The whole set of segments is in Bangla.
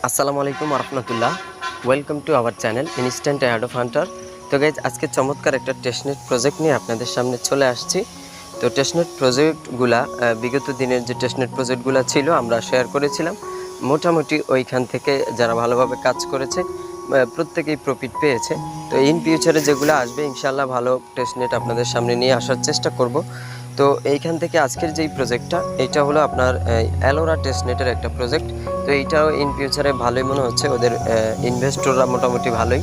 আসসালামু আলাইকুম রহমতুল্লাহ। Welcome to our channel instant ad of hunter. তো গাইজ, আজকে চমৎকার একটা টেস্টনেট প্রজেক্ট নিয়ে আপনাদের সামনে চলে আসছি। তো টেস্টনেট প্রজেক্টগুলা বিগত দিনের যে টেস্টনেট প্রজেক্টগুলো ছিল আমরা শেয়ার করেছিলাম। মোটামুটি ওইখান থেকে যারা ভালোভাবে কাজ করেছে প্রত্যেকেই প্রফিট পেয়েছে। তো ইন ফিউচারে যেগুলো আসবে ইনশাল্লাহ ভালো টেস্টনেট আপনাদের সামনে নিয়ে আসার চেষ্টা করব। তো এইখান থেকে আজকের যেই প্রজেক্টটা, এটা হলো আপনার অ্যালোরা টেস্টনেটের একটা প্রজেক্ট। তো এইটাও ইন ফিউচারে ভালোই মনে হচ্ছে, ওদের ইনভেস্টররা মোটামুটি ভালোই।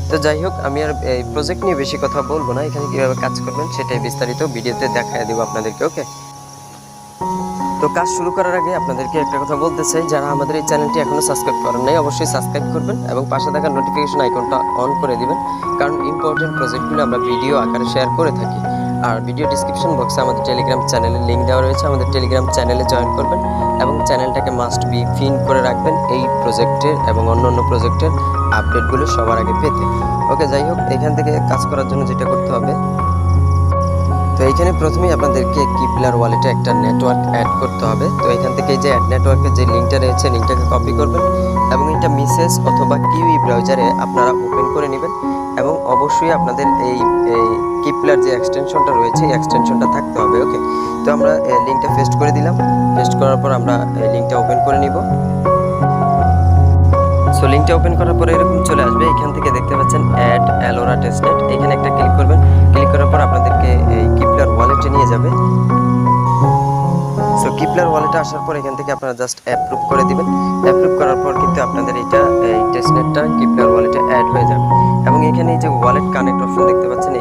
তো যাই হোক, আমি আর এই প্রজেক্ট নিয়ে বেশি কথা বলবো না, এখানে কীভাবে কাজ করবেন সেটাই বিস্তারিত ভিডিওতে দেখায় দেবো আপনাদেরকে। ওকে, তো কাজ শুরু করার আগে আপনাদেরকে একটা কথা বলতে চাই, যারা আমাদের এই চ্যানেলটি এখনও সাবস্ক্রাইব করেন নাই অবশ্যই সাবস্ক্রাইব করবেন এবং পাশে থাকা নোটিফিকেশন আইকনটা অন করে দিবেন, কারণ ইম্পর্টেন্ট প্রজেক্টগুলো আমরা ভিডিও আকারে শেয়ার করে থাকি। আর ভিডিও ডিসক্রিপশন বক্সে আমাদের টেলিগ্রাম চ্যানেলের লিঙ্ক দেওয়া রয়েছে, আমাদের টেলিগ্রাম চ্যানেলে জয়েন করবেন এবং চ্যানেলটাকে মাস্ট বি পিন করে রাখবেন এই প্রজেক্টের এবং অন্য প্রজেক্টের আপডেটগুলো সবার আগে পেতে। ওকে, যাই হোক, এখান থেকে কাজ করার জন্য যেটা করতে হবে, তো এইখানে প্রথমেই আপনাদেরকে কিপলার ওয়ালেটে একটা নেটওয়ার্ক অ্যাড করতে হবে। তো এখান থেকে যে অ্যাড নেটওয়ার্কের যে লিঙ্কটা রয়েছে, লিঙ্কটাকে কপি করবেন এবং এটা মিসেস অথবা কিউই ব্রাউজারে আপনারা ওপেন করে নেবেন এবং অবশ্যই আপনাদের এই কিপলার যে এক্সটেনশনটা রয়েছে এই এক্সটেনশনটা থাকতে হবে। ওকে, তো আমরা লিঙ্কটা পেস্ট করে দিলাম। পেস্ট করার পর আমরা লিঙ্কটা ওপেন করে নিব। সো লিঙ্কটা ওপেন করার পরে এরকম চলে আসবে। এখান থেকে দেখতে পাচ্ছেন অ্যাড অ্যালোরা টেস্টনেট, এখানে একটা ক্লিক করবেন। ক্লিক করার পর আপনাদেরকে এই কিপলার ওয়ালেটে নিয়ে যাবে। সো কিপলার ওয়ালেটে আসার পর এখান থেকে আপনারা জাস্ট অ্যাপ্রুভ করে দিবেন। অ্যাপ্রুভ করার পর কিন্তু আপনাদের এই টেস্টনেটটা কিপলার ওয়ালেটে অ্যাড হয়ে যাবে এবং এখানে এই যে ওয়ালেট কানেক্ট অপশন দেখতে পাচ্ছেন,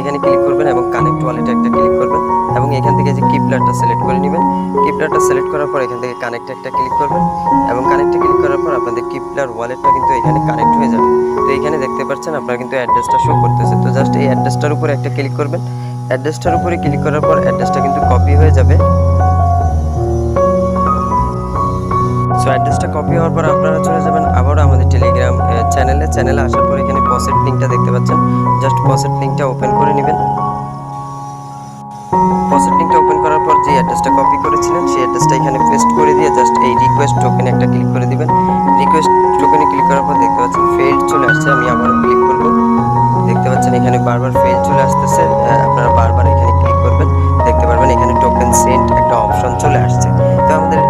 এখানে ক্লিক করবেন এবং কানেক্ট ওয়ালেটে একটা ক্লিক করবেন এবং এখান থেকে যে কিপলারটা সিলেক্ট করে নেবেন। কিপলারটা সিলেক্ট করার পর এখান থেকে কানেক্ট একটা ক্লিক করবেন এবং কানেক্টে ক্লিক করার পর আপনাদের কিপলার ওয়ালেটটা কিন্তু এখানে কানেক্ট হয়ে যাবে। তো এখানে দেখতে পাচ্ছেন আপনারা কিন্তু অ্যাড্রেসটা শো করতেছে। তো জাস্ট এই অ্যাড্রেসটার উপরে একটা ক্লিক করবেন। অ্যাড্রেসটার উপরে ক্লিক করার পর অ্যাড্রেসটা কিন্তু কপি হয়ে যাবে। সো অ্যাড্রেসটা কপি হওয়ার পর আপনারা চলে যাবেন আবারও আমাদের টেলিগ্রাম চ্যানেলে আসার পর এখানে পসেট লিঙ্কটা দেখতে পাচ্ছেন, জাস্ট পসেট লিঙ্কটা ওপেন করে নেবেন। পসেট লিঙ্কটা ওপেন করার পর যে অ্যাড্রেসটা কপি করেছিলেন সেই অ্যাড্রেসটা এখানে পেস্ট করে দিয়ে জাস্ট এই রিকোয়েস্ট টোকেনে একটা ক্লিক করে দিবেন। রিকোয়েস্ট টোকেনে ক্লিক করার পর দেখতে পাচ্ছেন ফেইল্ড চলে আসছে। আমি আবারও ক্লিক করব, দেখতে পাচ্ছেন এখানে বারবার ফেইল চলে আসতেছে। আপনারা বারবার এখানে ক্লিক করবেন, দেখতে পারবেন এখানে টোকেন সেন্ড একটা অপশন চলে আসছে। তো আমাদের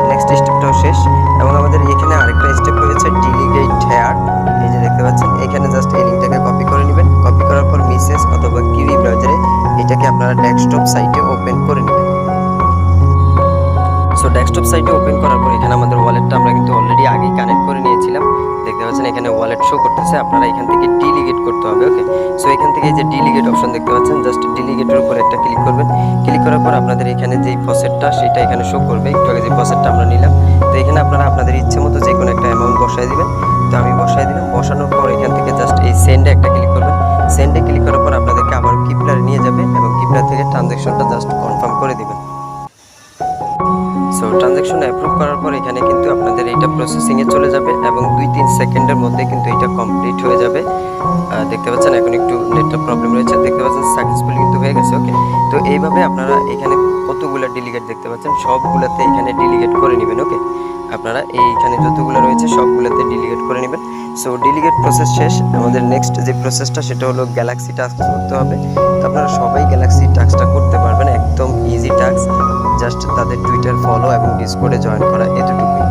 নেক্সট স্টেপটাও শেষ এবং আমাদের এখানে আরেকটা স্টেপ রয়েছে, ডিলিগেট হেয়ার। এই যে দেখতে পাচ্ছেন এখানে জাস্ট এই লিঙ্কটাকে কপি করে নেবেন। কপি করার পর মিসেস অথবা কিউই ব্রাউজারে এটাকে আপনারা ডেস্কটপ সাইটে ওপেন করে নেবেন। সো ডেস্কটপ সাইটে ওপেন করার পর এখানে আমাদের ওয়ালেটটা আমরা কিন্তু অলরেডি আগেই কানেক্ট করে নিয়েছিলাম। দেখতে পাচ্ছেন এখানে ওয়ালেট শো করতেছে, আপনারা এখান থেকে ডিলিগেট করতে হবে। ওকে, সো এখান থেকে এই যে ডিলিগেট অপশন দেখতে পাচ্ছেন, জাস্ট ডিলিগেটের উপর একটা ক্লিক করবেন। ক্লিক করার পর আপনাদের এখানে যেই ফসেটটা সেটা এখানে শো করবে। একটু আগে যে ফসেটটা আমরা নিলাম, তো এখানে আপনারা আপনাদের ইচ্ছে মতো যে কোনো একটা অ্যামাউন্ট বসায় দিবেন। তো আমি বসায় দিলাম। বসানোর পর এখান থেকে জাস্ট এই সেন্ডে একটা ক্লিক করবেন। সেন্ডে ক্লিক করার পর আপনাদেরকে আবার কিপলারে নিয়ে যাবে এবং কিপলার থেকে ট্রানজ্যাকশনটা জাস্ট কনফার্ম করে দিবেন। সো ট্রানজ্যাকশন অ্যাপ্রুভ করার পর এখানে কিন্তু আপনাদের এইটা প্রসেসিংয়ে চলে যাবে এবং 2-3 সেকেন্ডের মধ্যে কিন্তু এটা কমপ্লিট হয়ে যাবে। দেখতে পাচ্ছেন এখন একটু নেটওয়ার্ক প্রবলেম রয়েছে, দেখতে পাচ্ছেন সাকসেসফুলি কিন্তু হয়ে গেছে। ওকে, তো এইভাবে আপনারা এখানে কতগুলো ডিলিগেট দেখতে পাচ্ছেন সবগুলোতে এখানে ডিলিগেট করে নেবেন। ওকে, আপনারা এইখানে যতগুলো রয়েছে সবগুলোতে ডিলিগেট করে নেবেন। সো ডিলিগেট প্রসেস শেষ। আমাদের নেক্সট যে প্রসেসটা সেটা হলো গ্যালাক্সি টাস্ক করতে হবে। তো আপনারা সবাই গ্যালাক্সি টাস্কটা করতে পারবেন, একদম ইজি টাস্ক, জাস্ট তাদের টুইটার ফলো এবং ডিসকর্ডে জয়েন করা, এতটুকুই।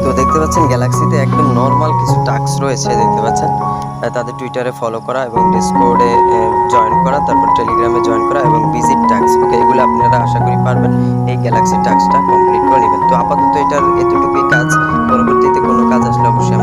তো দেখতে পাচ্ছেন গ্যালাক্সিতে একদম নর্মাল কিছু টাস্ক রয়েছে, দেখতে পাচ্ছেন তাদের টুইটারে ফলো করা এবং ডিসকর্ডে জয়েন করা, তারপর টেলিগ্রামে জয়েন করা এবং ভিজিট টাস্ক। ওকে, এগুলো আপনারা আশা করি পারবেন এই গ্যালাক্সি টাস্কটা কমপ্লিট করে নেবেন। তো আপাতত এটার এতটুকুই কাজ। পরবর্তীতে কোনো কাজ আসলে অবশ্যই